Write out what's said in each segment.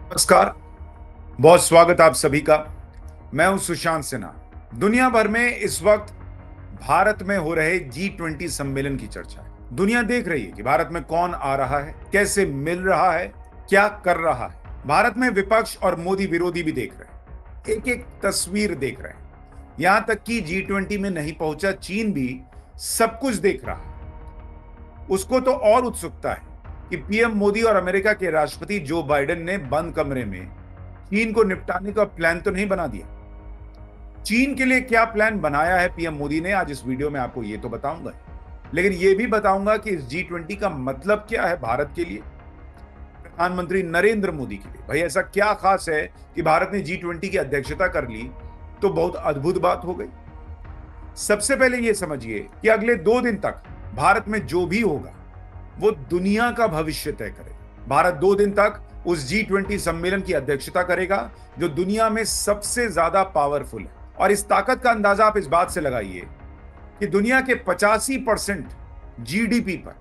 नमस्कार। बहुत स्वागत आप सभी का। मैं हूं सुशांत सिन्हा। दुनिया भर में इस वक्त भारत में हो रहे G20 सम्मेलन की चर्चा है। दुनिया देख रही है कि भारत में कौन आ रहा है, कैसे मिल रहा है, क्या कर रहा है। भारत में विपक्ष और मोदी विरोधी भी देख रहे हैं, एक एक तस्वीर देख रहे हैं। यहां तक कि G20 में नहीं पहुंचा चीन भी सब कुछ देख रहा है। उसको तो और उत्सुकता है कि पीएम मोदी और अमेरिका के राष्ट्रपति जो बाइडेन ने बंद कमरे में चीन को निपटाने का प्लान तो नहीं बना दिया। चीन के लिए क्या प्लान बनाया है पीएम मोदी ने, आज इस वीडियो में आपको ये तो बताऊंगा, लेकिन ये भी बताऊंगा कि इस G20 का मतलब क्या है भारत के लिए, प्रधानमंत्री नरेंद्र मोदी के लिए। भाई ऐसा क्या खास है कि भारत ने G20 की अध्यक्षता कर ली तो बहुत अद्भुत बात हो गई। सबसे पहले यह समझिए कि अगले 2 दिन तक भारत में जो भी होगा वो दुनिया का भविष्य तय करेगा। भारत 2 दिन तक उस G20 सम्मेलन की अध्यक्षता करेगा जो दुनिया में सबसे ज्यादा पावरफुल है। और इस ताकत का अंदाजा आप इस बात से लगाइए कि दुनिया के 85% जीडीपी पर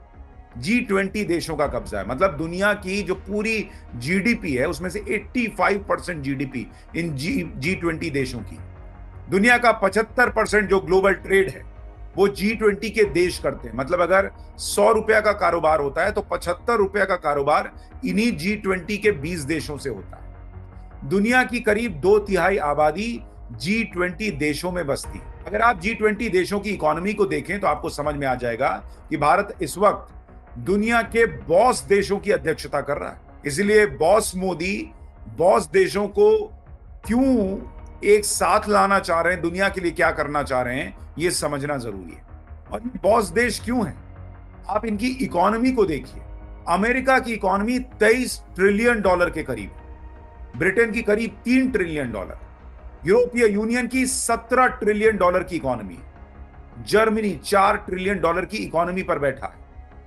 G20 देशों का कब्जा है। मतलब दुनिया की जो पूरी जीडीपी है उसमें से 85% जीडीपी इन G20 देशों की। दुनिया का 75% जो ग्लोबल ट्रेड है वो G20 के देश करते हैं। मतलब अगर 100 रुपया का कारोबार होता है तो 75 रुपया का कारोबार इन्हीं G20 के 20 देशों से होता है। दुनिया की करीब 2/3 आबादी G20 देशों में बसती है। अगर आप G20 देशों की इकोनॉमी को देखें तो आपको समझ में आ जाएगा कि भारत इस वक्त दुनिया के बॉस देशों की अध्यक्षता कर रहा है। इसलिए बॉस मोदी बॉस देशों को क्यों एक साथ लाना चाह रहे हैं, दुनिया के लिए क्या करना चाह रहे हैं, यह समझना जरूरी है। और ये बॉस देश क्यों है, आप इनकी इकोनॉमी को देखिए। अमेरिका की इकोनॉमी $23 ट्रिलियन के करीब, ब्रिटेन की करीब $3 ट्रिलियन, यूरोपीय यूनियन की $17 ट्रिलियन की इकोनॉमी, जर्मनी $4 ट्रिलियन की इकोनॉमी पर बैठा है,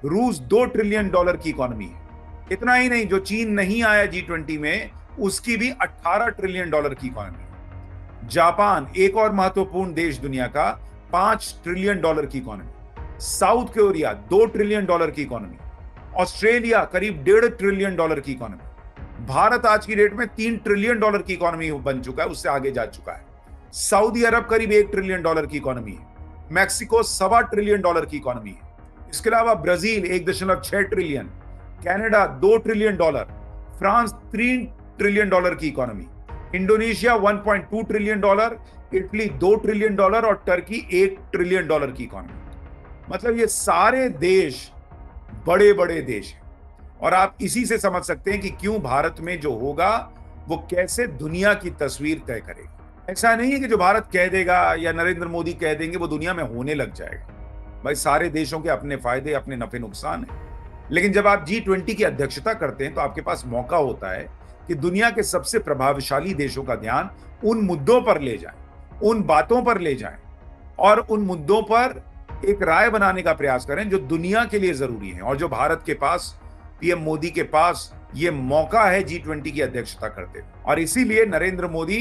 रूस $2 ट्रिलियन की इकोनॉमी है। इतना ही नहीं, जो चीन नहीं आया G20 में उसकी भी $18 ट्रिलियन की इकोनॉमी है। जापान एक और महत्वपूर्ण देश दुनिया का, $5 ट्रिलियन की इकोनॉमी। साउथ कोरिया $2 ट्रिलियन की इकोनॉमी। ऑस्ट्रेलिया करीब $1.5 ट्रिलियन की इकोनॉमी। भारत आज की डेट में $3 ट्रिलियन की इकोनॉमी बन चुका है, उससे आगे जा चुका है। सऊदी अरब करीब $1 ट्रिलियन की इकोनॉमी है। मैक्सिको $1.25 ट्रिलियन की इकोनॉमी है। इसके अलावा Brazil 1.6 trillion, Canada $2 trillion, France $3 trillion की economy, Indonesia $1.2 trillion, Italy $2 trillion और टर्की $1 ट्रिलियन की इकोनॉमी। मतलब ये सारे देश बड़े बड़े देश हैं और आप इसी से समझ सकते हैं कि क्यों भारत में जो होगा वो कैसे दुनिया की तस्वीर तय करेगा। ऐसा नहीं है कि जो भारत कह देगा या नरेंद्र मोदी कह देंगे वो दुनिया में होने लग जाएगा। भाई सारे देशों के अपने फायदे, अपने नफे नुकसान है। लेकिन जब आप G20 की अध्यक्षता करते हैं तो आपके पास मौका होता है कि दुनिया के सबसे प्रभावशाली देशों का ध्यान उन मुद्दों पर ले जाएं, उन बातों पर ले जाएं और उन मुद्दों पर एक राय बनाने का प्रयास करें जो दुनिया के लिए जरूरी है। और जो भारत के पास, पीएम मोदी के पास ये मौका है G20 की अध्यक्षता करते। और इसीलिए नरेंद्र मोदी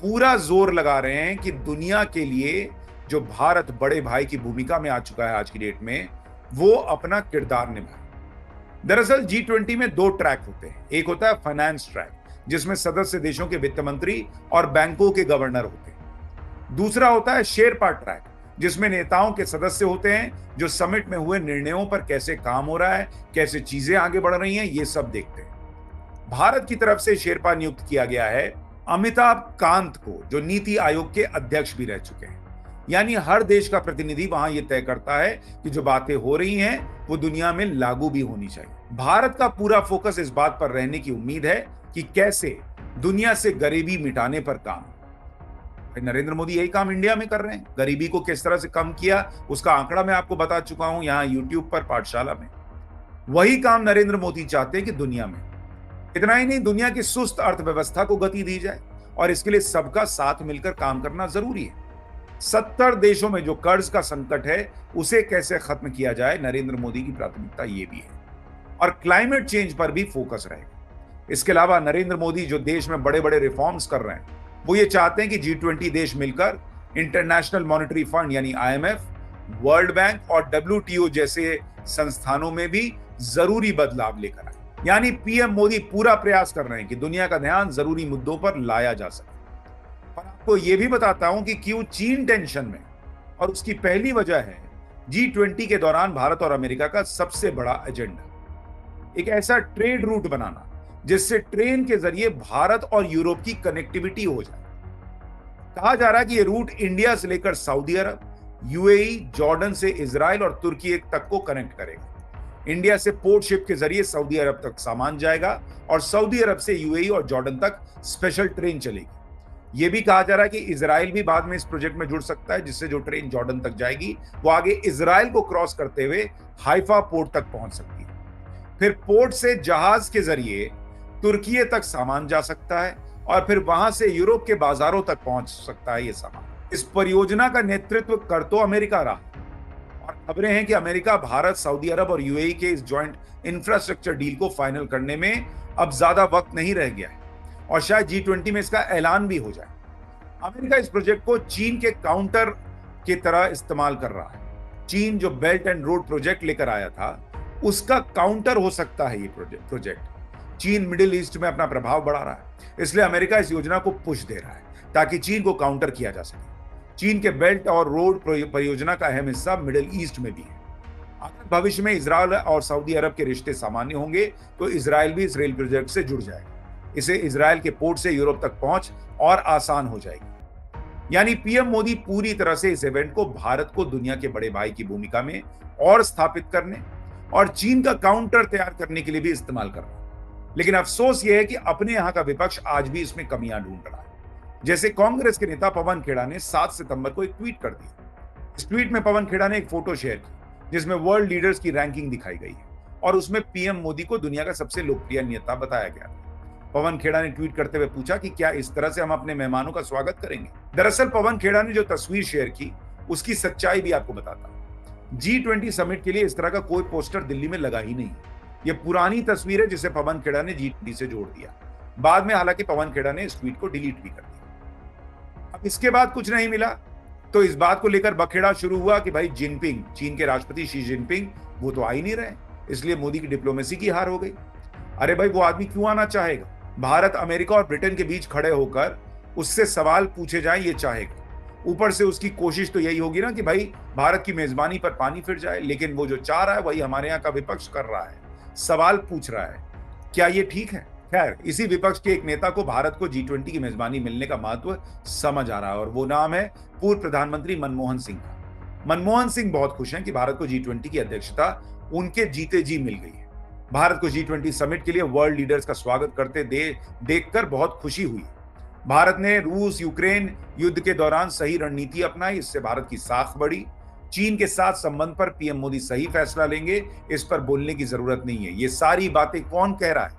पूरा जोर लगा रहे हैं कि दुनिया के लिए जो भारत बड़े भाई की भूमिका में आ चुका है आज की डेट में, वो अपना किरदार निभाए। दरअसल G20 में 2 ट्रैक होते हैं। एक होता है फाइनेंस ट्रैक, जिसमें सदस्य देशों के वित्त मंत्री और बैंकों के गवर्नर होते हैं। दूसरा होता है शेरपा ट्रैक, जिसमें नेताओं के सदस्य होते हैं जो समिट में हुए निर्णयों पर कैसे काम हो रहा है, कैसे चीजें आगे बढ़ रही हैं, ये सब देखते हैं। भारत की तरफ से शेरपा नियुक्त किया गया है अमिताभ कांत को, जो नीति आयोग के अध्यक्ष भी रह चुके हैं। यानी हर देश का प्रतिनिधि वहां यह तय करता है कि जो बातें हो रही हैं वो दुनिया में लागू भी होनी चाहिए। भारत का पूरा फोकस इस बात पर रहने की उम्मीद है कि कैसे दुनिया से गरीबी मिटाने पर काम। नरेंद्र मोदी यही काम इंडिया में कर रहे हैं। गरीबी को किस तरह से कम किया उसका आंकड़ा मैं आपको बता चुका हूं यहां यूट्यूब पर, पाठशाला में। वही काम नरेंद्र मोदी चाहते हैं कि दुनिया में। इतना ही नहीं, दुनिया की सुस्त अर्थव्यवस्था को गति दी जाए और इसके लिए सबका साथ मिलकर काम करना जरूरी है। 70 देशों में जो कर्ज का संकट है उसे कैसे खत्म किया जाए, नरेंद्र मोदी की प्राथमिकता ये भी है। और क्लाइमेट चेंज पर भी फोकस रहेगा। इसके अलावा नरेंद्र मोदी जो देश में बड़े बड़े रिफॉर्म्स कर रहे हैं, वो ये चाहते हैं कि G20 देश मिलकर इंटरनेशनल मॉनेटरी फंड यानी IMF, वर्ल्ड बैंक और WTO जैसे संस्थानों में भी जरूरी बदलाव लेकर आए। यानी पीएम मोदी पूरा प्रयास कर रहे हैं कि दुनिया का ध्यान जरूरी मुद्दों पर लाया जा सके। और आपको यह भी बताता हूं कि क्यों चीन टेंशन में, और उसकी पहली वजह है G20 के दौरान भारत और अमेरिका का सबसे बड़ा एजेंडा, एक ऐसा ट्रेड रूट बनाना जिससे ट्रेन के जरिए भारत और यूरोप की कनेक्टिविटी हो जाए। कहा जा रहा है कि यह रूट इंडिया से लेकर सऊदी अरब, यूएई, जॉर्डन से इजराइल और तुर्की तक को कनेक्ट करेगा। इंडिया से पोर्ट शिप के जरिए सऊदी अरब तक सामान जाएगा और सऊदी अरब से यूएई और जॉर्डन तक स्पेशल ट्रेन चलेगी। यह भी कहा जा रहा है कि इजराइल भी बाद में इस प्रोजेक्ट में जुड़ सकता है, जिससे जो ट्रेन जॉर्डन तक जाएगी वो आगे इजराइल को क्रॉस करते हुए हाइफा पोर्ट तक पहुंच सकती है। फिर पोर्ट से जहाज के जरिए तुर्की तक सामान जा सकता है और फिर वहां से यूरोप के बाजारों तक पहुंच सकता है ये सामान। इस परियोजना का नेतृत्व कर तो अमेरिका रहा, और खबरें हैं कि अमेरिका, भारत, सऊदी अरब और यूएई के इस जॉइंट इंफ्रास्ट्रक्चर डील को फाइनल करने में अब ज्यादा वक्त नहीं रह गया है और शायद G20 में इसका ऐलान भी हो जाए। अमेरिका इस प्रोजेक्ट को चीन के काउंटर की तरह इस्तेमाल कर रहा है। चीन जो बेल्ट एंड रोड प्रोजेक्ट लेकर आया था, उसका काउंटर हो सकता है ये प्रोजेक्ट। चीन मिडिल ईस्ट में अपना प्रभाव बढ़ा रहा है, इसलिए अमेरिका इस योजना को पुश दे रहा है ताकि चीन को काउंटर किया जा सके। चीन के बेल्ट और रोड परियोजना का अहम हिस्सा मिडिल ईस्ट में भी है। अगर भविष्य में इजराइल और सऊदी अरब के रिश्ते सामान्य होंगे तो इजराइल भी इस रेल प्रोजेक्ट से जुड़ जाएगा। इसे इजराइल के पोर्ट से यूरोप तक पहुंच और आसान हो जाएगी। यानी पीएम मोदी पूरी तरह से इस इवेंट को भारत को दुनिया के बड़े भाई की भूमिका में और स्थापित करने और चीन का काउंटर तैयार करने के लिए भी इस्तेमाल कर रहा है। लेकिन अफसोस यह है कि अपने यहां का विपक्ष आज भी इसमें कमियां ढूंढ रहा है। जैसे कांग्रेस के नेता पवन खेड़ा ने 7 सितंबर को एक ट्वीट कर दिया। इस ट्वीट में पवन खेड़ा ने एक फोटो शेयर की जिसमें वर्ल्ड लीडर्स की रैंकिंग दिखाई गई है और उसमें पीएम मोदी को दुनिया का सबसे लोकप्रिय नेता बताया गया था। पवन खेड़ा ने ट्वीट करते हुए पूछा कि क्या इस तरह से हम अपने मेहमानों का स्वागत करेंगे। दरअसल पवन खेड़ा ने जो तस्वीर शेयर की उसकी सच्चाई भी आपको बताता हूं। G20 समिट के लिए इस तरह का कोई पोस्टर दिल्ली में लगा ही नहीं। यह पुरानी तस्वीर है जिसे पवन खेड़ा ने G20 से जोड़ दिया। बाद में हालांकि पवन खेड़ा ने इस ट्वीट को डिलीट भी कर दिया। अब इसके बाद कुछ नहीं मिला तो इस बात को लेकर बखेड़ा शुरू हुआ कि भाई जिनपिंग, चीन के राष्ट्रपति शी जिनपिंग, वो तो आ ही नहीं रहे, इसलिए मोदी की डिप्लोमेसी की हार हो गई। अरे भाई, वो आदमी क्यों आना चाहेगा? भारत, अमेरिका और ब्रिटेन के बीच खड़े होकर उससे सवाल पूछे जाएं ये चाहेगा। ऊपर से उसकी कोशिश तो यही होगी ना कि भाई भारत की मेजबानी पर पानी फिर जाए, लेकिन वो जो चाह रहा है वही हमारे यहाँ का विपक्ष कर रहा है, सवाल पूछ रहा है। क्या ये ठीक है? खैर, इसी विपक्ष के एक नेता को भारत को G20 की मेजबानी मिलने का महत्व समझ आ रहा है और वो नाम है पूर्व प्रधानमंत्री मनमोहन सिंह का। मनमोहन सिंह बहुत खुश हैं कि भारत को G20 की अध्यक्षता उनके जीते जी मिल गई है। भारत को G20 समिट के लिए वर्ल्ड लीडर्स का स्वागत करते देखकर बहुत खुशी हुई। भारत ने रूस यूक्रेन युद्ध के दौरान सही रणनीति अपनाई, इससे भारत की साख बढ़ी। चीन के साथ संबंध पर पीएम मोदी सही फैसला लेंगे, इस पर बोलने की जरूरत नहीं है। ये सारी बातें कौन कह रहा है?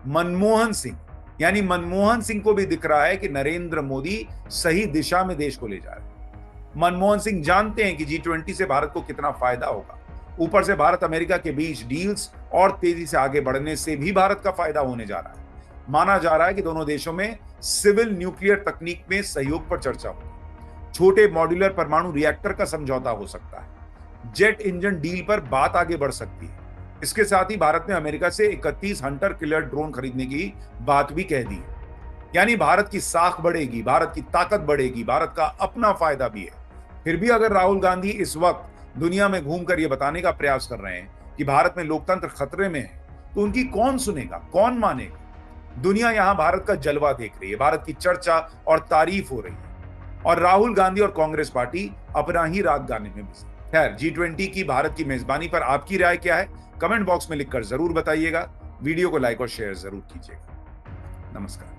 मनमोहन सिंह। यानी मनमोहन सिंह को भी दिख रहा है कि नरेंद्र मोदी सही दिशा में देश को ले जा रहे हैं। मनमोहन सिंह जानते हैं कि G20 से भारत को कितना फायदा होगा। ऊपर से भारत अमेरिका के बीच डील्स और तेजी से आगे बढ़ने से भी भारत का फायदा होने जा रहा है। माना जा रहा है कि दोनों देशों में सिविल न्यूक्लियर तकनीक में सहयोग पर चर्चा होगी। छोटे मॉड्यूलर परमाणु रिएक्टर का समझौता हो सकता है। जेट इंजन डील पर बात आगे बढ़ सकती है। इसके साथ ही भारत ने अमेरिका से 31 हंटर किलर ड्रोन खरीदने की बात भी कह दी है। यानी भारत की साख बढ़ेगी, भारत की ताकत बढ़ेगी, भारत का अपना फायदा भी है। फिर भी अगर राहुल गांधी इस वक्त दुनिया में घूमकर यह बताने का प्रयास कर रहे हैं कि भारत में लोकतंत्र खतरे में है, तो उनकी कौन सुनेगा, कौन मानेगा? दुनिया यहां भारत का जलवा देख रही है, भारत की चर्चा और तारीफ हो रही है, और राहुल गांधी और कांग्रेस पार्टी अपना ही राग गाने में बिजी। खैर, G20 की भारत की मेजबानी पर आपकी राय क्या है? कमेंट बॉक्स में लिखकर जरूर बताइएगा। वीडियो को लाइक और शेयर जरूर कीजिएगा। नमस्कार।